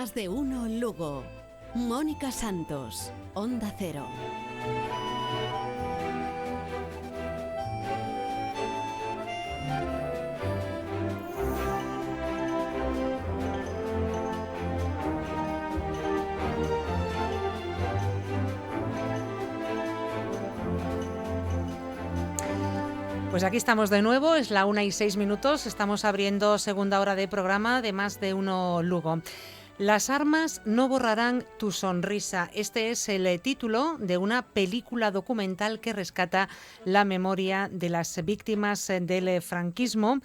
Más de uno Lugo. Mónica Santos, Onda Cero. Pues aquí estamos de nuevo, es la 1:06, estamos abriendo segunda hora de programa de Más de uno Lugo. Las armas no borrarán tu sonrisa. Este es el título de una película documental que rescata la memoria de las víctimas del franquismo,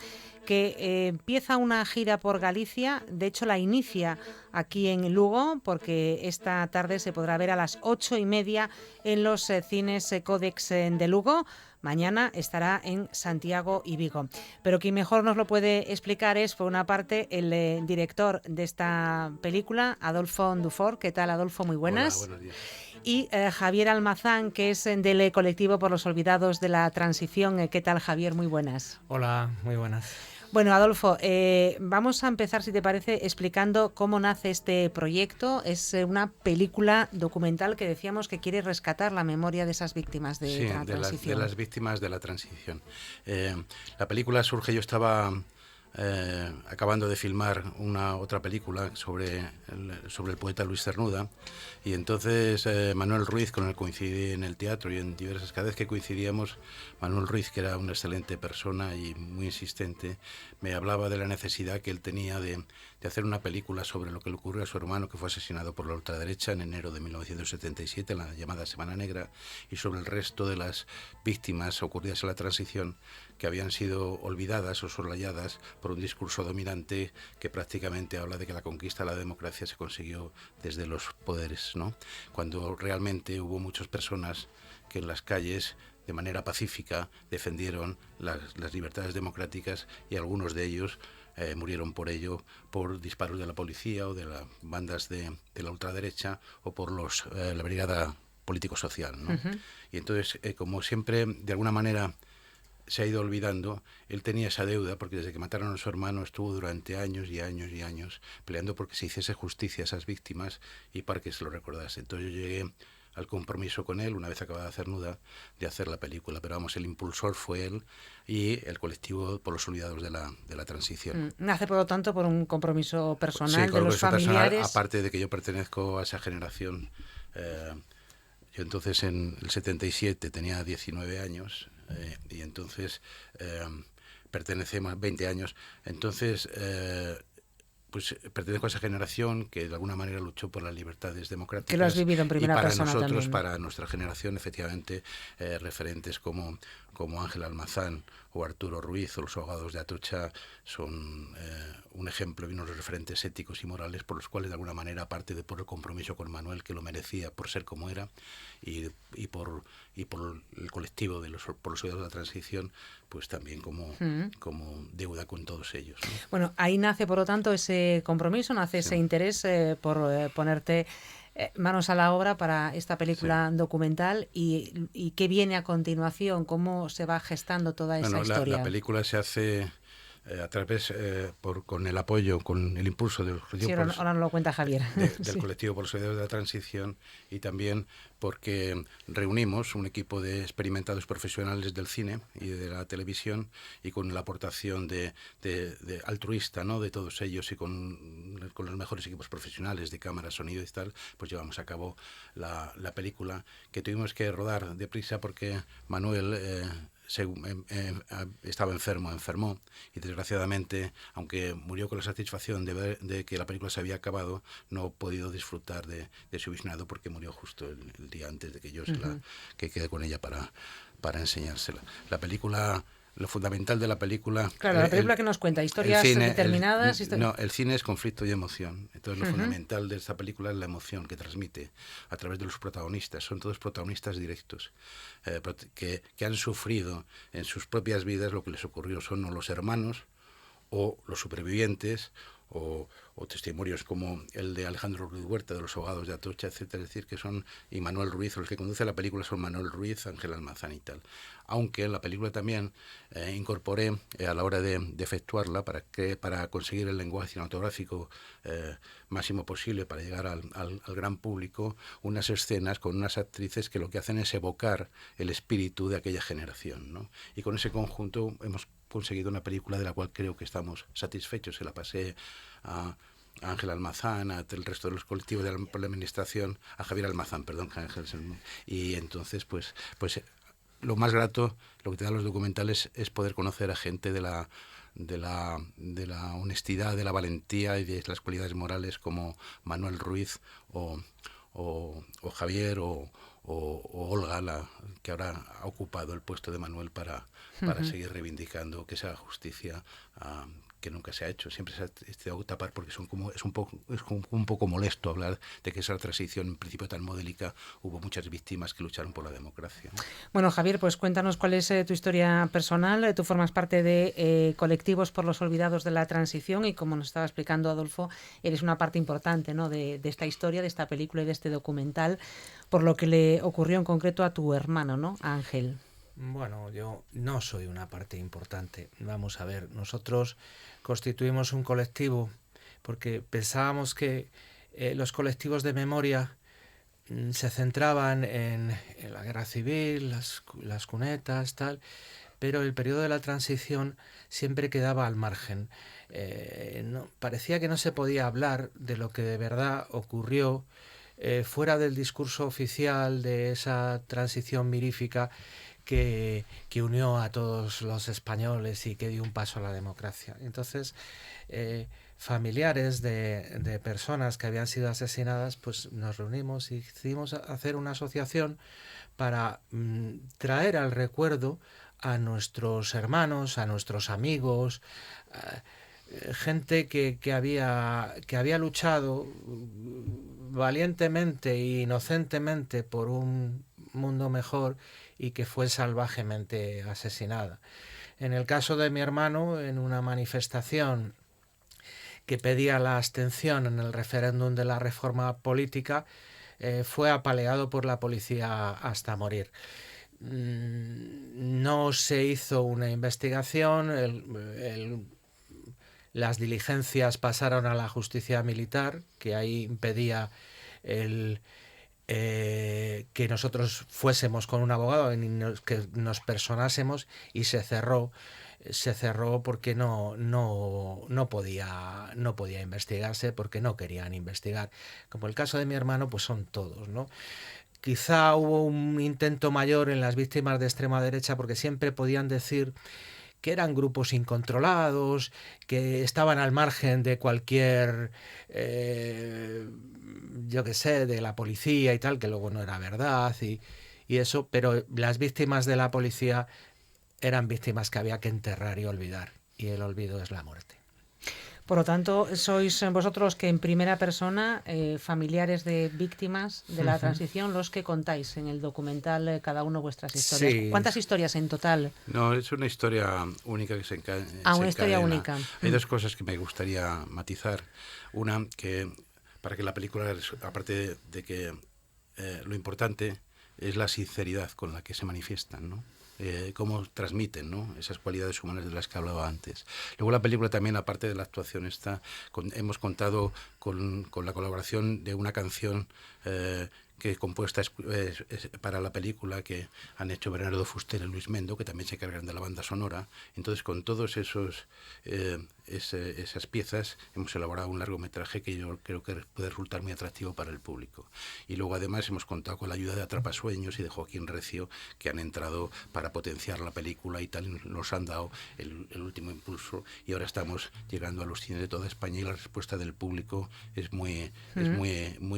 que empieza una gira por Galicia. De hecho, la inicia aquí en Lugo, porque esta tarde se podrá ver a las 8:30 en los cines Codex de Lugo. Mañana estará en Santiago y Vigo. Pero quien mejor nos lo puede explicar es, por una parte, el director de esta película, Adolfo Dufour. ¿Qué tal, Adolfo? Muy buenas. Hola, buenos días. Y Javier Almazán, que es del colectivo por los olvidados de la transición. ¿Qué tal, Javier? Muy buenas. Hola, muy buenas. Bueno, Adolfo, vamos a empezar, si te parece, explicando cómo nace este proyecto. Es una película documental que decíamos que quiere rescatar la memoria de esas víctimas de la transición. De las víctimas de la transición. La película surge, yo estaba acabando de filmar otra película sobre el poeta Luis Cernuda, y entonces Manuel Ruiz, con el coincidí en el teatro y en diversas, cada vez que coincidíamos, Manuel Ruiz, que era una excelente persona y muy insistente, me hablaba de la necesidad que él tenía de hacer una película sobre lo que le ocurrió a su hermano, que fue asesinado por la ultraderecha en enero de 1977, en la llamada Semana Negra, y sobre el resto de las víctimas ocurridas en la transición, que habían sido olvidadas o soslayadas por un discurso dominante que prácticamente habla de que la conquista de la democracia se consiguió desde los poderes, ¿no? Cuando realmente hubo muchas personas que en las calles, de manera pacífica, defendieron las libertades democráticas, y algunos de ellos murieron por ello, por disparos de la policía o de las bandas de la ultraderecha, o por la brigada político-social, ¿no? Uh-huh. Y entonces, como siempre, de alguna manera se ha ido olvidando, él tenía esa deuda, porque desde que mataron a su hermano estuvo durante años y años y años peleando porque se hiciese justicia a esas víctimas y para que se lo recordase. Entonces yo llegué al compromiso con él, una vez acabada Cernuda, de hacer la película. Pero vamos, el impulsor fue él y el colectivo por los olvidados de la transición. Nace, por lo tanto, por un compromiso personal de los familiares. Personal, aparte de que yo pertenezco a esa generación. Yo entonces en el 77 tenía 19 años, y entonces pertenecemos 20 años. Entonces pues pertenezco a esa generación que de alguna manera luchó por las libertades democráticas. Que lo has vivido en primera persona también. Y para nosotros, también. para nuestra generación, efectivamente, referentes como Ángel Almazán o Arturo Ruiz o los abogados de Atocha son un ejemplo y unos referentes éticos y morales por los cuales, de alguna manera, aparte de por el compromiso con Manuel, que lo merecía por ser como era, y por el colectivo por los olvidados de la transición, pues también como deuda con todos ellos, ¿no? Bueno, ahí nace, por lo tanto, ese compromiso, nace ese interés por ponerte manos a la obra para esta película documental. ¿Y qué viene a continuación? ¿Cómo se va gestando toda esa historia? La película se hace a través, con el apoyo, con el impulso del colectivo, ahora no lo cuenta Javier. del colectivo por los olvidados de la transición, y también porque reunimos un equipo de experimentados profesionales del cine y de la televisión, y con la aportación de altruista, ¿no?, de todos ellos, y con los mejores equipos profesionales de cámara, sonido y tal, pues llevamos a cabo la película, que tuvimos que rodar deprisa porque Manuel estaba enfermó, y desgraciadamente, aunque murió con la satisfacción de que la película se había acabado, no ha podido disfrutar de su visionado, porque murió justo el día antes de que yo que quede con ella para enseñársela. La película, lo fundamental de la película... Claro, la película que nos cuenta, historias determinadas... el cine es conflicto y emoción. Entonces lo fundamental de esta película es la emoción que transmite a través de los protagonistas. Son todos protagonistas directos, que han sufrido en sus propias vidas lo que les ocurrió. Son o los hermanos, o los supervivientes, o testimonios como el de Alejandro Ruiz Huerta, de los ahogados de Atocha, etcétera, es decir, que son, y Manuel Ruiz, los que conduce la película son Manuel Ruiz, Ángel Almazán y tal. Aunque en la película también incorporé, a la hora de efectuarla, para conseguir el lenguaje cinematográfico máximo posible, para llegar al gran público, unas escenas con unas actrices que lo que hacen es evocar el espíritu de aquella generación, ¿no? Y con ese conjunto hemos conseguido una película de la cual creo que estamos satisfechos. Se la pasé a Ángel Almazán, a el resto de los colectivos de la administración, a Javier Almazán, perdón, Ángel. Y entonces, pues lo más grato, lo que te dan los documentales, es poder conocer a gente de la honestidad, de la valentía y de las cualidades morales, como Manuel Ruiz o Javier o Olga, que ahora ha ocupado el puesto de Manuel para seguir reivindicando que esa justicia que nunca se ha hecho, siempre se ha tenido que tapar, porque es un poco molesto hablar de que esa transición, en principio tan modélica, hubo muchas víctimas que lucharon por la democracia, ¿no? Bueno, Javier, pues cuéntanos cuál es tu historia personal. Tú formas parte de Colectivos por los Olvidados de la Transición y, como nos estaba explicando Adolfo, eres una parte importante, ¿no?, de esta historia, de esta película y de este documental, por lo que le ocurrió en concreto a tu hermano, ¿no?, a Ángel. Bueno, yo no soy una parte importante. Vamos a ver, nosotros constituimos un colectivo porque pensábamos que los colectivos de memoria se centraban en la guerra civil, las cunetas, tal, pero el periodo de la transición siempre quedaba al margen. Parecía que no se podía hablar de lo que de verdad ocurrió fuera del discurso oficial de esa transición mirífica que unió a todos los españoles y que dio un paso a la democracia. Entonces, familiares de personas que habían sido asesinadas, pues nos reunimos y decidimos hacer una asociación para traer al recuerdo a nuestros hermanos, a nuestros amigos, gente que había luchado valientemente e inocentemente por un mundo mejor y que fue salvajemente asesinada. En el caso de mi hermano, en una manifestación que pedía la abstención en el referéndum de la reforma política, fue apaleado por la policía hasta morir. No se hizo una investigación, las diligencias pasaron a la justicia militar, que ahí impedía que nosotros fuésemos con un abogado, que nos personásemos, y se cerró porque no podía investigarse, porque no querían investigar. Como el caso de mi hermano, pues son todos, ¿no? Quizá hubo un intento mayor en las víctimas de extrema derecha, porque siempre podían decir que eran grupos incontrolados, que estaban al margen de cualquier, yo qué sé, de la policía y tal, que luego no era verdad y eso, pero las víctimas de la policía eran víctimas que había que enterrar y olvidar, y el olvido es la muerte. Por lo tanto, sois vosotros que en primera persona, familiares de víctimas de la transición, los que contáis en el documental cada uno vuestras historias. Sí. ¿Cuántas historias en total? No, es una historia única que se encadena. Una historia única. Hay dos cosas que me gustaría matizar. Una, que para que la película, aparte de que lo importante es la sinceridad con la que se manifiestan, ¿no? Cómo transmiten, ¿no?, esas cualidades humanas de las que hablaba antes. Luego la película también, aparte de la actuación, hemos contado con la colaboración de una canción que compuesta para la película, que han hecho Bernardo Fuster y Luis Mendo, que también se encargan de la banda sonora. Entonces, con todos esas piezas hemos elaborado un largometraje que yo creo que puede resultar muy atractivo para el público. Y luego además hemos contado con la ayuda de Atrapasueños y de Joaquín Recio, que han entrado para potenciar la película y tal, nos han dado el último impulso, y ahora estamos llegando a los cines de toda España, y la respuesta del público es muy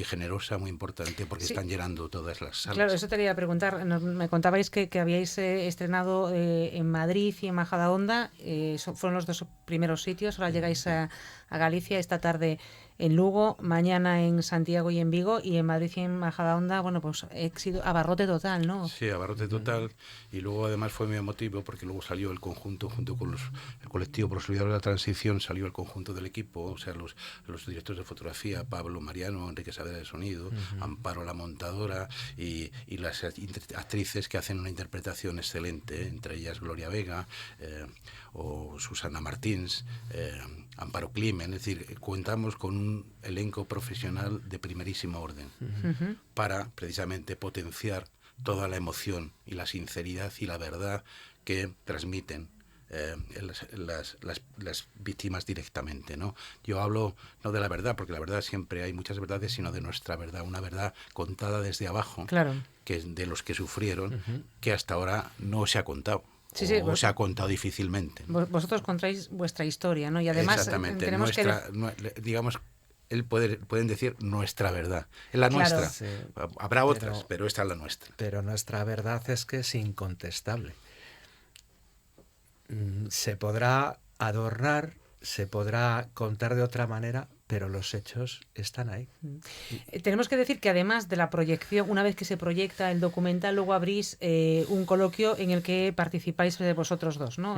generosa, muy importante, porque están llenando todas las salas. Claro, eso te quería preguntar. Me contabais que habíais estrenado en Madrid y en Majadahonda, fueron los dos primeros sitios, ahora llegáis a Galicia esta tarde en Lugo, mañana en Santiago y en Vigo, y en Madrid y en Majadahonda, bueno, pues éxito, abarrote total, ¿no? Sí, abarrote total. Y luego además fue muy emotivo porque luego salió el conjunto, junto con el colectivo por los olvidados de la transición, salió el conjunto del equipo, o sea, los directores de fotografía, Pablo Mariano, Enrique Saavedra de sonido, Amparo la montadora y las actrices que hacen una interpretación excelente, entre ellas Gloria Vega o Susana Martins, Amparo Climen. Es decir, contamos con un elenco profesional de primerísimo orden para precisamente potenciar toda la emoción y la sinceridad y la verdad que transmiten las víctimas directamente, ¿no? Yo hablo no de la verdad, porque la verdad siempre hay muchas verdades, sino de nuestra verdad, una verdad contada desde abajo, claro, que es de los que sufrieron, que hasta ahora no se ha contado. Sí, sí, o se ha contado difícilmente. Vosotros contáis vuestra historia, ¿no? Y además exactamente, tenemos digamos, pueden decir nuestra verdad. Es la claro, nuestra. Sí, Habrá otras, pero esta es la nuestra. Pero nuestra verdad es que es incontestable. Se podrá adornar, se podrá contar de otra manera, pero los hechos están ahí. Tenemos que decir que además de la proyección, una vez que se proyecta el documental, luego abrís un coloquio en el que participáis vosotros dos, ¿no?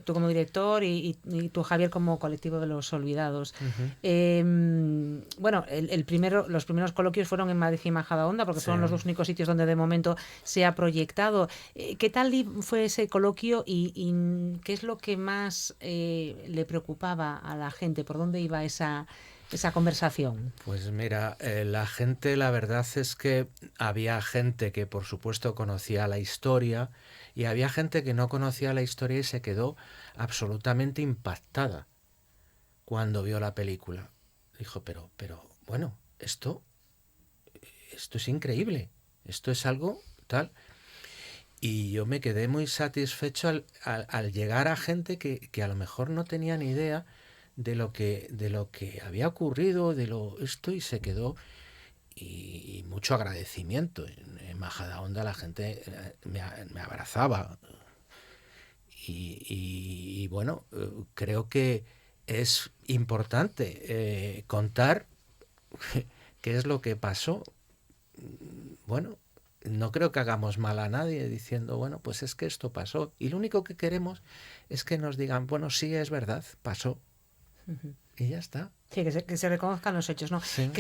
Tú como director y tú, Javier, como colectivo de los olvidados. Bueno, los primeros coloquios fueron en Madrid y Majadahonda, porque fueron los dos únicos sitios donde de momento se ha proyectado. ¿Qué tal fue ese coloquio y qué es lo que más le preocupaba a la gente? ¿Por dónde iba esa conversación? Pues mira, la gente, la verdad es que había gente que por supuesto conocía la historia y había gente que no conocía la historia y se quedó absolutamente impactada cuando vio la película. Dijo, pero bueno, esto es increíble, esto es algo tal. Y yo me quedé muy satisfecho al llegar a gente que a lo mejor no tenía ni idea de lo que había ocurrido, esto, y se quedó, y mucho agradecimiento. En Majadahonda la gente me abrazaba y bueno, creo que es importante contar qué es lo que pasó. Bueno, no creo que hagamos mal a nadie diciendo, bueno, pues es que esto pasó, y lo único que queremos es que nos digan, bueno, sí, es verdad, pasó. Y ya está. Sí, que se reconozcan los hechos, ¿no? Sí. ¿En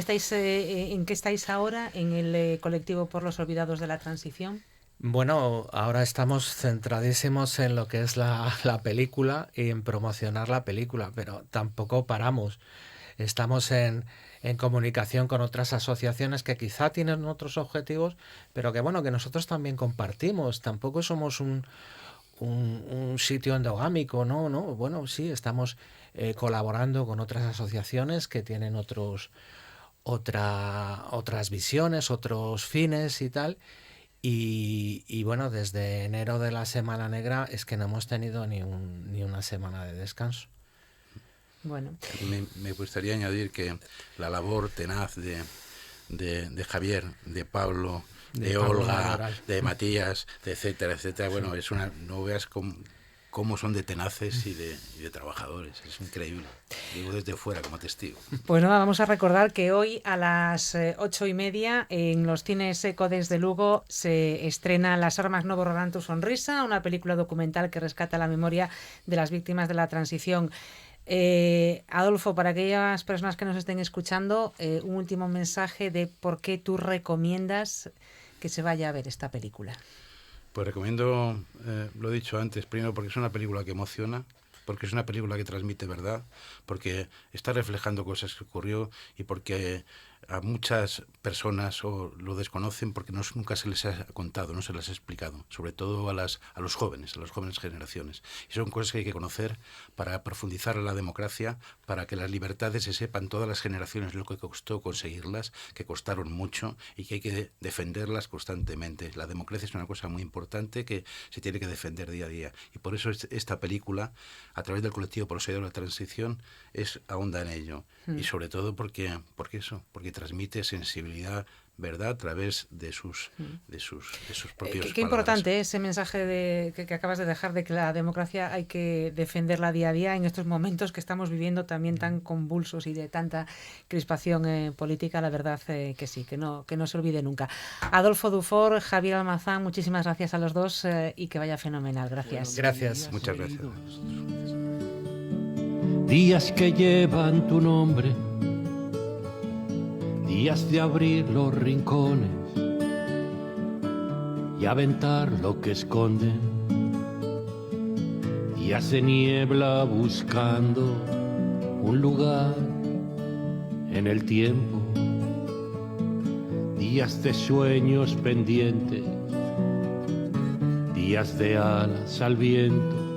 qué estáis ahora en el colectivo por los olvidados de la transición? Bueno, ahora estamos centradísimos en lo que es la película y en promocionar la película, pero tampoco paramos. Estamos en comunicación con otras asociaciones que quizá tienen otros objetivos, pero que bueno, que nosotros también compartimos. Tampoco somos un sitio endogámico, ¿no? Bueno, sí, estamos colaborando con otras asociaciones que tienen otras visiones, otros fines y tal. Y bueno, desde enero de la Semana Negra es que no hemos tenido ni una semana de descanso. Bueno. Me gustaría añadir que la labor tenaz de Javier, de Pablo, de Olga, de Matías, de etcétera, bueno, es no veas cómo son de tenaces y de trabajadores, es increíble. Digo desde fuera como testigo. Pues nada, vamos a recordar que hoy a las 8:30 en los cines Codes de Lugo se estrena Las armas no borrarán tu sonrisa, una película documental que rescata la memoria de las víctimas de la transición. Adolfo, para aquellas personas que nos estén escuchando, un último mensaje de por qué tú recomiendas que se vaya a ver esta película. Pues recomiendo, lo he dicho antes, primero porque es una película que emociona, porque es una película que transmite verdad, porque está reflejando cosas que ocurrió y porque a muchas personas lo desconocen porque nunca se les ha contado, no se les ha explicado, sobre todo a los jóvenes, a las jóvenes generaciones. Y son cosas que hay que conocer para profundizar en la democracia, para que las libertades se sepan todas las generaciones lo que costó conseguirlas, que costaron mucho y que hay que defenderlas constantemente. La democracia es una cosa muy importante que se tiene que defender día a día. Y por eso esta película, a través del colectivo por los olvidados de la transición, ahonda en ello. Y sobre todo porque transmite sensibilidad, verdad a través de sus propios Qué importante ese mensaje que acabas de dejar, de que la democracia hay que defenderla día a día en estos momentos que estamos viviendo también tan convulsos y de tanta crispación política. La verdad que sí, que no se olvide nunca. Adolfo Dufour, Javier Almazán, muchísimas gracias a los dos y que vaya fenomenal. Gracias. Gracias. Muchas gracias. Días que llevan tu nombre, días de abrir los rincones y aventar lo que esconden, días de niebla buscando un lugar en el tiempo, días de sueños pendientes, días de alas al viento,